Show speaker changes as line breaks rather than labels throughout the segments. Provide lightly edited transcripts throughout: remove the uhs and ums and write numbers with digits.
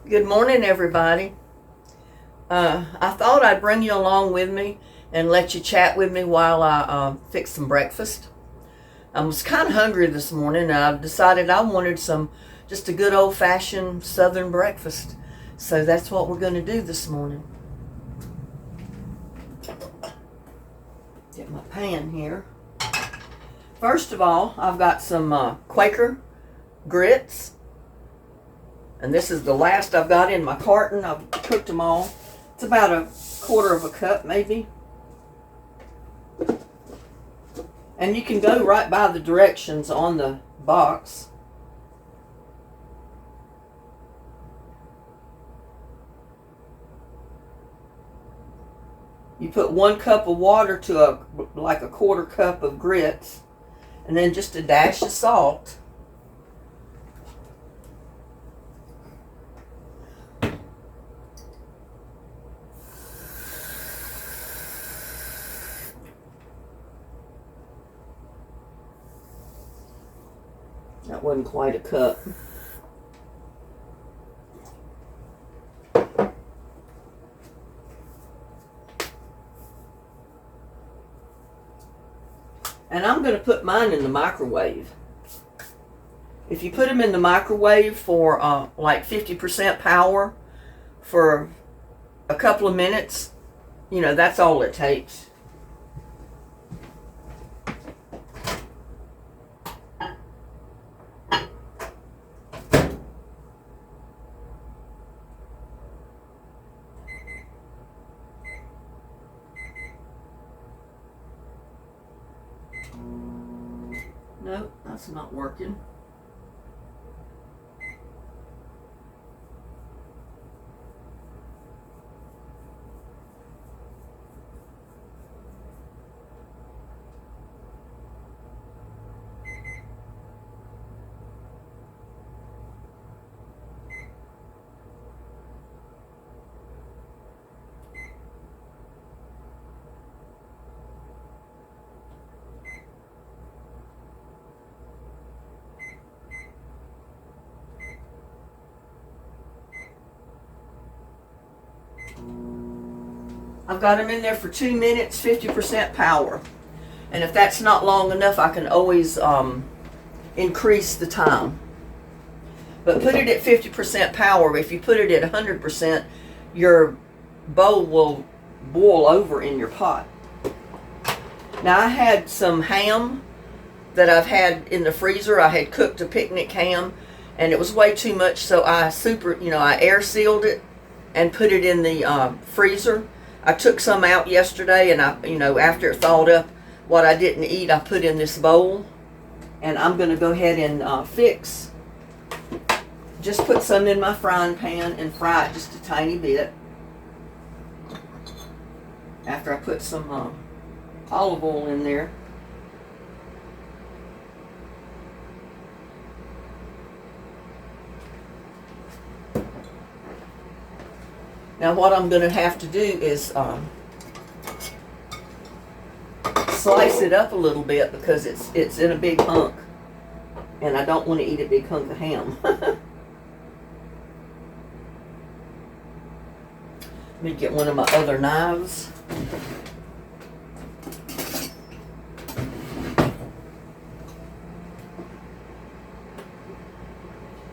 Good morning, everybody. I thought I'd bring you along with me and let you chat with me while I fix some breakfast. I was kind of hungry this morning, and I decided I wanted just a good old-fashioned Southern breakfast. So that's what we're going to do this morning. Get my pan here. First of all, I've got some Quaker grits. And this is the last I've got in my carton. I've cooked them all. It's about a quarter of a cup, maybe. And you can go right by the directions on the box. You put 1 cup of water to like a quarter cup of grits, and then just a dash of salt. That wasn't quite a cup. And I'm going to put mine in the microwave. If you put them in the microwave for like 50% power for a couple of minutes, that's all it takes. Nope, that's not working. I've got them in there for 2 minutes, 50% power. And if that's not long enough, I can always increase the time. But put it at 50% power. If you put it at 100%, your bowl will boil over in your pot. Now, I had some ham that I've had in the freezer. I had cooked a picnic ham, and it was way too much, so I air sealed it and put it in the freezer. I took some out yesterday, and after it thawed up, what I didn't eat, I put in this bowl. And I'm going to go ahead and just put some in my frying pan and fry it just a tiny bit. After I put some olive oil in there. Now what I'm going to have to do is slice it up a little bit because it's in a big hunk, and I don't want to eat a big hunk of ham. Let me get one of my other knives.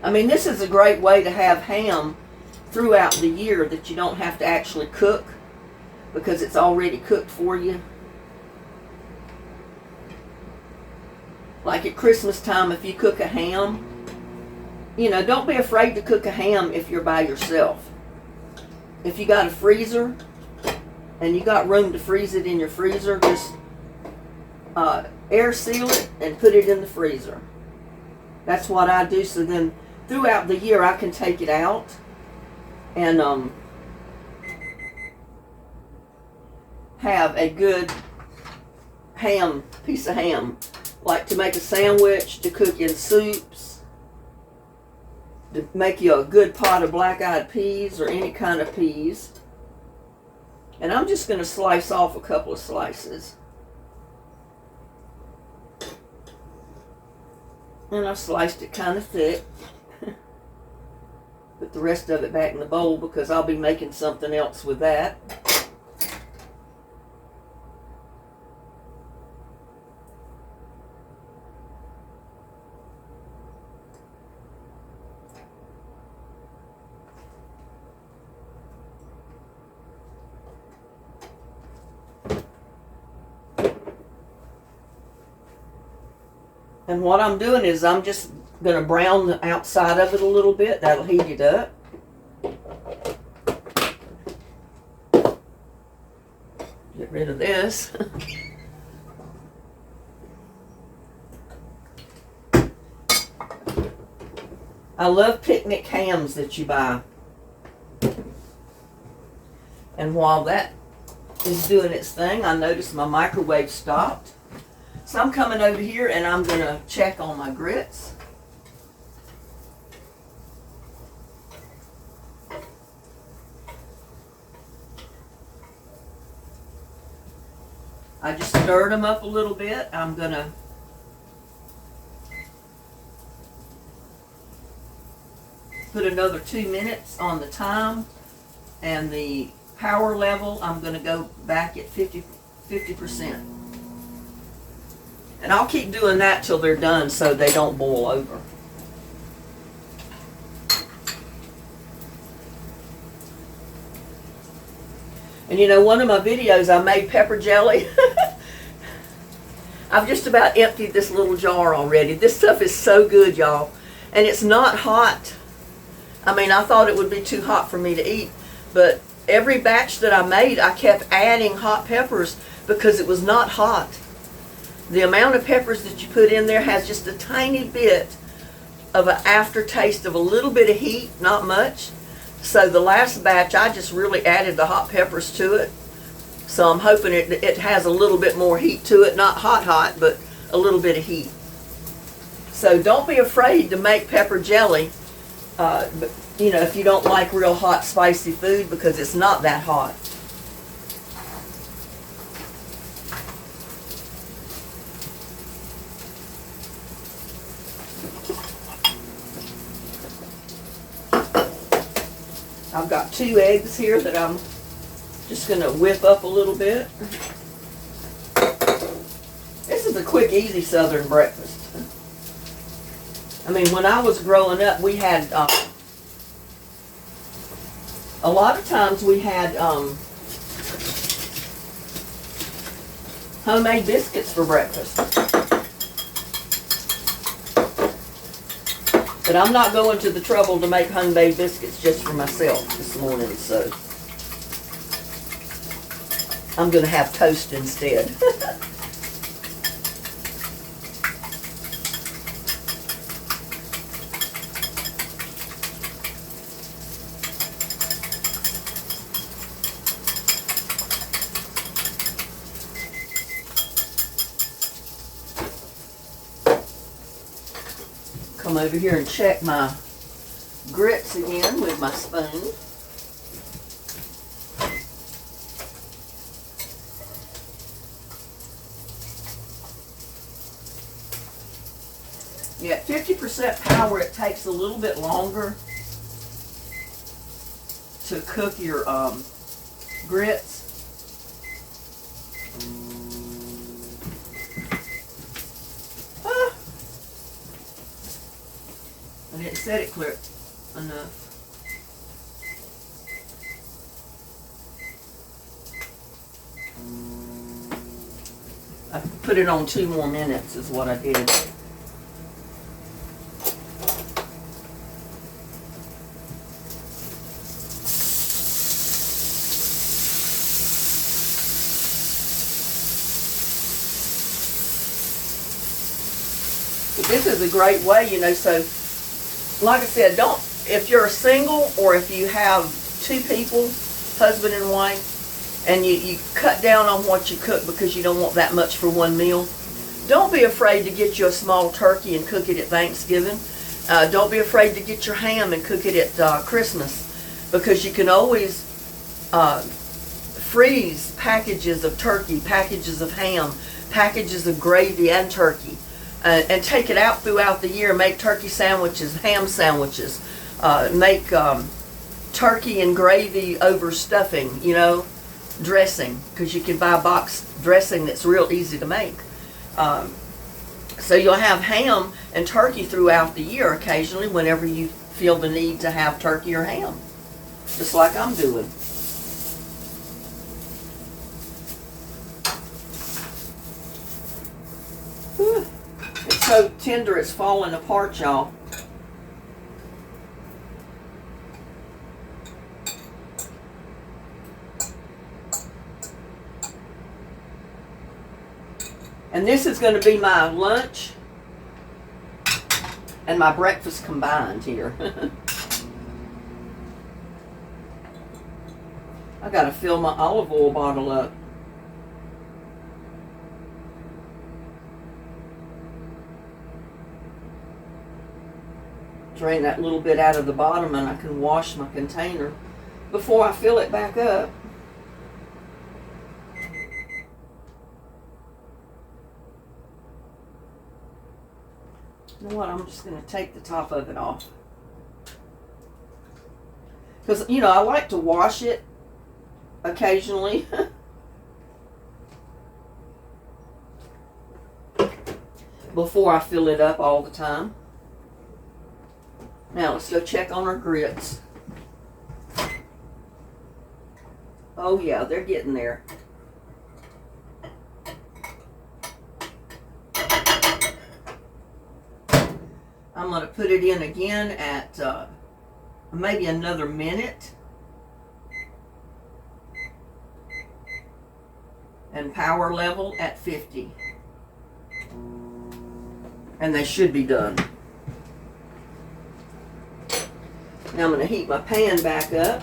I mean, this is a great way to have ham throughout the year that you don't have to actually cook because it's already cooked for you. Like at Christmas time, if you cook a ham, don't be afraid to cook a ham if you're by yourself. If you got a freezer and you got room to freeze it in your freezer, just air seal it and put it in the freezer. That's what I do, so then throughout the year I can take it out and have a good piece of ham, like to make a sandwich, to cook in soups, to make you a good pot of black-eyed peas or any kind of peas. And I'm just going to slice off a couple of slices. And I sliced it kind of thick. Put the rest of it back in the bowl because I'll be making something else with that. And what I'm doing is I'm just going to brown the outside of it a little bit. That'll heat it up. Get rid of this. I love picnic hams that you buy. And while that is doing its thing, I noticed my microwave stopped. So I'm coming over here and I'm going to check on my grits. I just stirred them up a little bit. I'm going to put another 2 minutes on the time, and the power level I'm going to go back at 50%. And I'll keep doing that till they're done so they don't boil over. And you know, one of my videos I made pepper jelly. I've just about emptied this little jar already. This stuff is so good, y'all. And it's not hot. I mean, I thought it would be too hot for me to eat, but every batch that I made, I kept adding hot peppers because it was not hot. The amount of peppers that you put in there has just a tiny bit of an aftertaste of a little bit of heat, not much. So the last batch, I just really added the hot peppers to it. So I'm hoping it has a little bit more heat to it, not hot, but a little bit of heat. So don't be afraid to make pepper jelly, you know, if you don't like real hot, spicy food, because it's not that hot. I've got 2 eggs here that I'm just going to whip up a little bit. This is a quick, easy Southern breakfast. I mean, when I was growing up, we had, a lot of times we had homemade biscuits for breakfast. But I'm not going to the trouble to make homemade biscuits just for myself this morning, so I'm going to have toast instead. Come over here and check my grits again with my spoon. Yeah, at 50% power, it takes a little bit longer to cook your grits. I didn't set it clear enough. I put it on 2 more minutes is what I did. This is a great way, you know, so like I said, if you're a single or if you have 2 people, husband and wife, and you cut down on what you cook because you don't want that much for one meal, don't be afraid to get you a small turkey and cook it at Thanksgiving. Don't be afraid to get your ham and cook it at Christmas, because you can always freeze packages of turkey, packages of ham, packages of gravy and turkey. And take it out throughout the year, make turkey sandwiches, ham sandwiches, make turkey and gravy over stuffing, you know, dressing, because you can buy a box dressing that's real easy to make. So you'll have ham and turkey throughout the year occasionally whenever you feel the need to have turkey or ham, just like I'm doing. Whew. It's so tender it's falling apart, y'all. And this is going to be my lunch and my breakfast combined here. I got to fill my olive oil bottle up. Drain that little bit out of the bottom and I can wash my container before I fill it back up. You know what, I'm just going to take the top of it off. Because, you know, I like to wash it occasionally. Before I fill it up all the time. Now, let's go check on our grits. Oh, yeah, they're getting there. I'm going to put it in again at maybe another minute. And power level at 50. And they should be done. Now I'm going to heat my pan back up.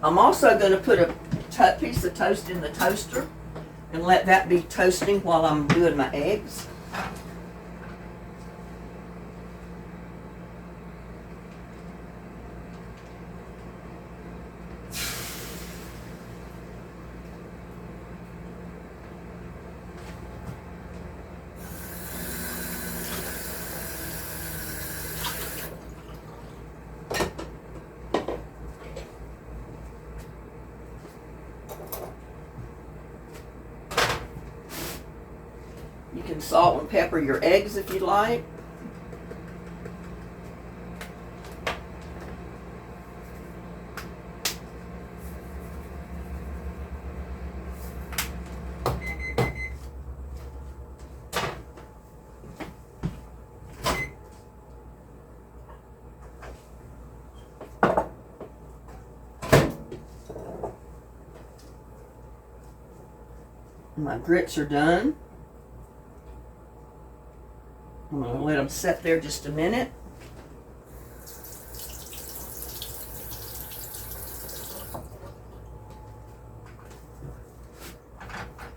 I'm also going to put a piece of toast in the toaster and let that be toasting while I'm doing my eggs. You can salt and pepper your eggs if you like. My grits are done. I'm going to let them sit there just a minute.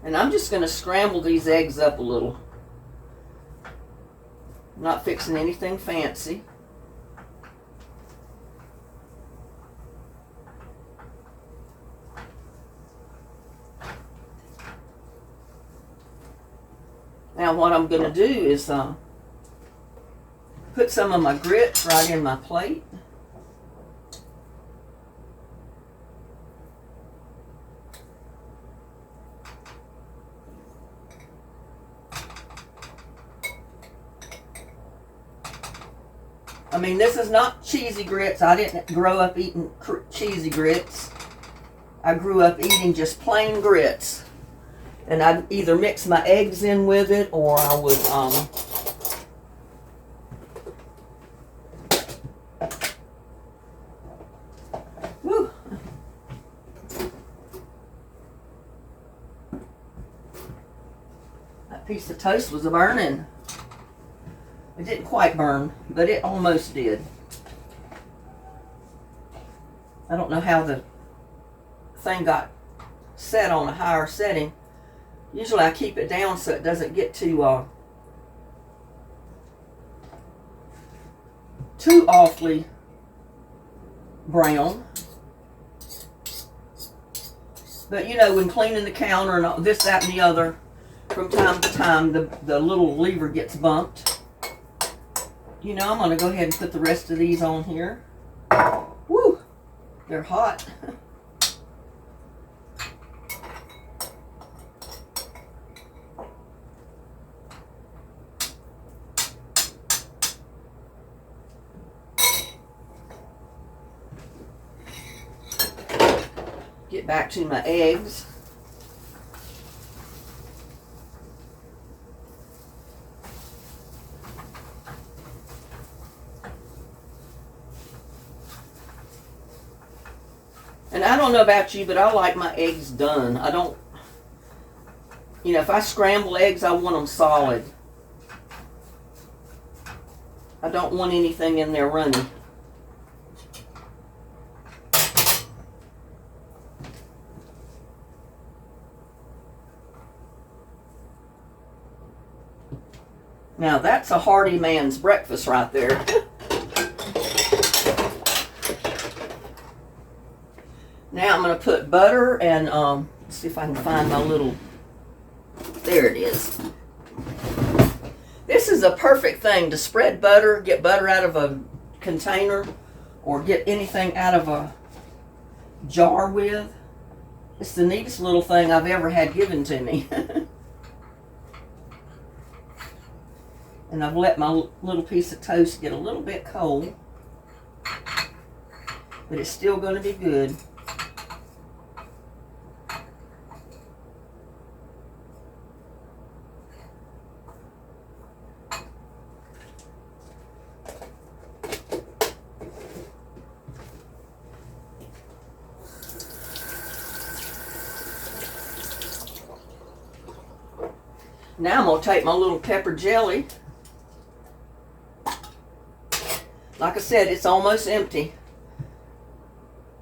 And I'm just going to scramble these eggs up a little. I'm not fixing anything fancy. Now what I'm going to do is put some of my grits right in my plate. I mean, this is not cheesy grits. I didn't grow up eating cheesy grits. I grew up eating just plain grits. And I'd either mix my eggs in with it or I would that piece of toast was burning. It didn't quite burn, but it almost did. I don't know how the thing got set on a higher setting. Usually I keep it down so it doesn't get too awfully brown. But you know, when cleaning the counter and all this, that, and the other, from time to time the little lever gets bumped. You know, I'm going to go ahead and put the rest of these on here. Woo! They're hot. Get back to my eggs. And I don't know about you, but I like my eggs done. I don't, you know, if I scramble eggs, I want them solid. I don't want anything in there runny. Now that's a hearty man's breakfast right there. Now I'm going to put butter and, let's see if I can find my little, there it is. This is a perfect thing to spread butter, get butter out of a container, or get anything out of a jar with. It's the neatest little thing I've ever had given to me. And I've let my little piece of toast get a little bit cold, but it's still going to be good. Now I'm going to take my little pepper jelly. Like I said, it's almost empty.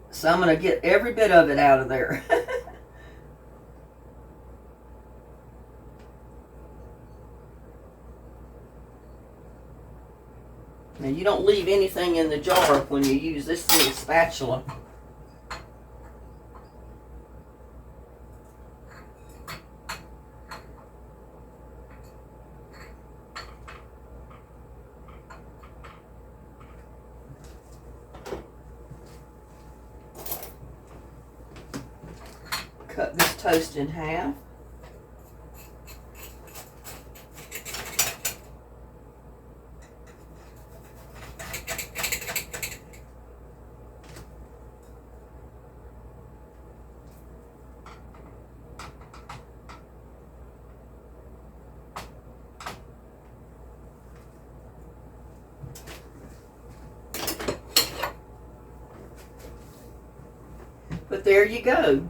So I'm going to get every bit of it out of there. Now you don't leave anything in the jar when you use this little spatula. Cut this toast in half. But there you go.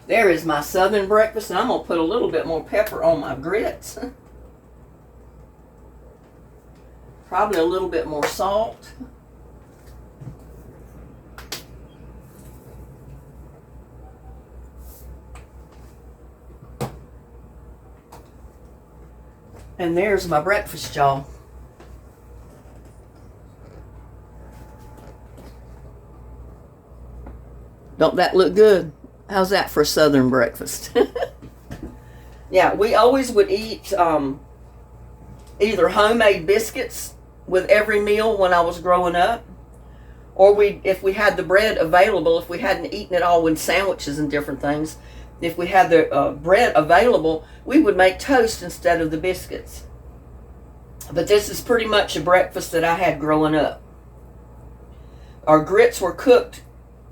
There is my southern breakfast, and I'm going to put a little bit more pepper on my grits. Probably a little bit more salt. And there's my breakfast, y'all. Don't that look good? How's that for a southern breakfast? Yeah, we always would eat either homemade biscuits with every meal when I was growing up, or if we had the bread available, if we hadn't eaten it all with sandwiches and different things, if we had the bread available, we would make toast instead of the biscuits. But this is pretty much a breakfast that I had growing up. Our grits were cooked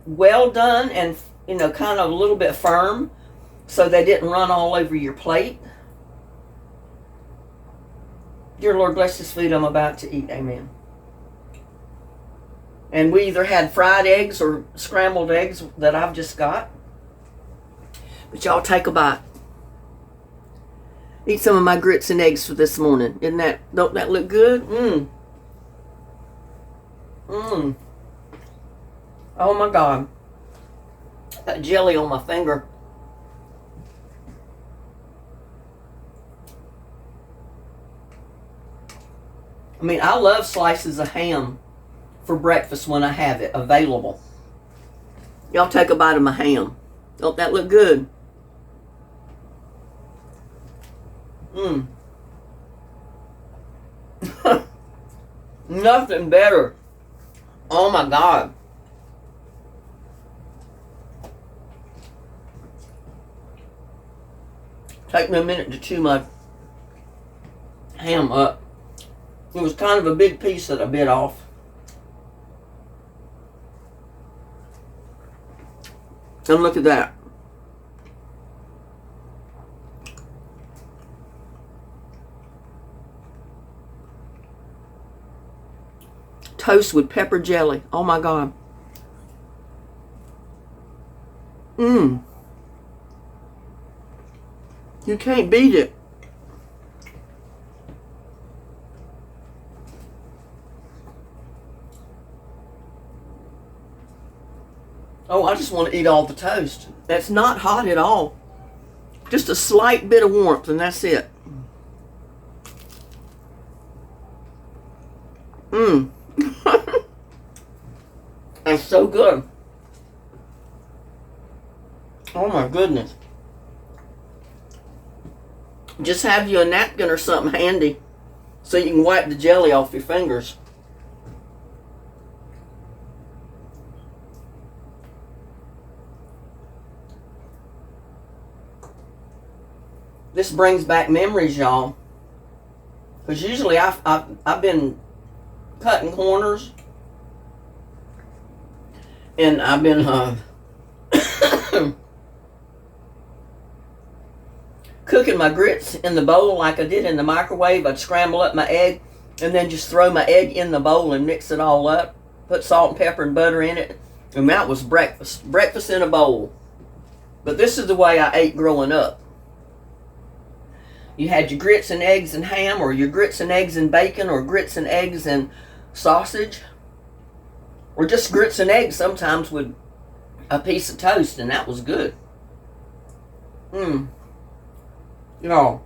well done and, you know, kind of a little bit firm, so they didn't run all over your plate. Dear Lord, bless this food I'm about to eat. Amen. And we either had fried eggs or scrambled eggs that I've just got. But y'all take a bite. Eat some of my grits and eggs for this morning. Don't that look good? Oh my God. That jelly on my finger. I mean, I love slices of ham for breakfast when I have it available. Y'all take a bite of my ham. Don't that look good? Nothing better. Oh my God. Take me a minute to chew my ham up. It was kind of a big piece that I bit off. And look at that. Toast with pepper jelly. Oh my God. Mmm. You can't beat it. Oh, I just want to eat all the toast. That's not hot at all. Just a slight bit of warmth, and that's it. Mmm. That's so good. Oh my goodness. Just have you a napkin or something handy so you can wipe the jelly off your fingers. This brings back memories, y'all. Because usually I've been cutting corners. And I've been cooking my grits in the bowl like I did in the microwave. I'd scramble up my egg and then just throw my egg in the bowl and mix it all up. Put salt and pepper and butter in it. And that was breakfast. Breakfast in a bowl. But this is the way I ate growing up. You had your grits and eggs and ham, or your grits and eggs and bacon, or grits and eggs and sausage. Or just grits and eggs sometimes with a piece of toast, and that was good. Y'all,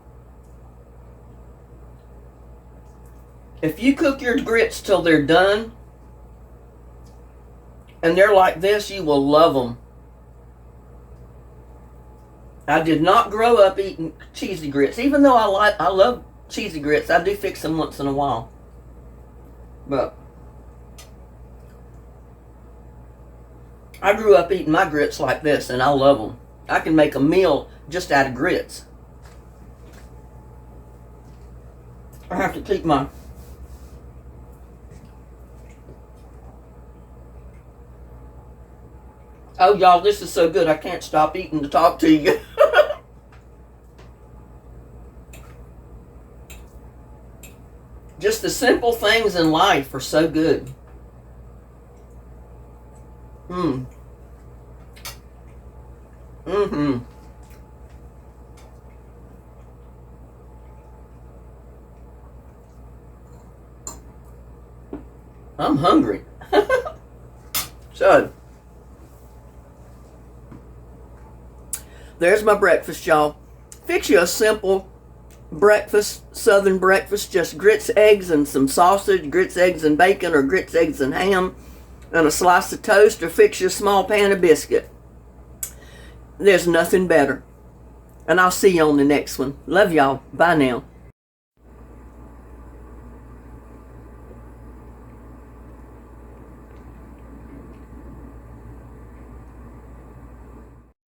if you cook your grits till they're done, and they're like this, you will love them. I did not grow up eating cheesy grits, even though I love cheesy grits. I do fix them once in a while. But I grew up eating my grits like this, and I love them. I can make a meal just out of grits. I have to keep my... Oh, y'all, this is so good. I can't stop eating to talk to you. Just the simple things in life are so good. I'm hungry. So, there's my breakfast, y'all. Fix you a simple breakfast, southern breakfast, just grits, eggs, and some sausage, grits, eggs, and bacon, or grits, eggs, and ham, and a slice of toast, or fix you a small pan of biscuit. There's nothing better. And I'll see you on the next one. Love y'all. Bye now.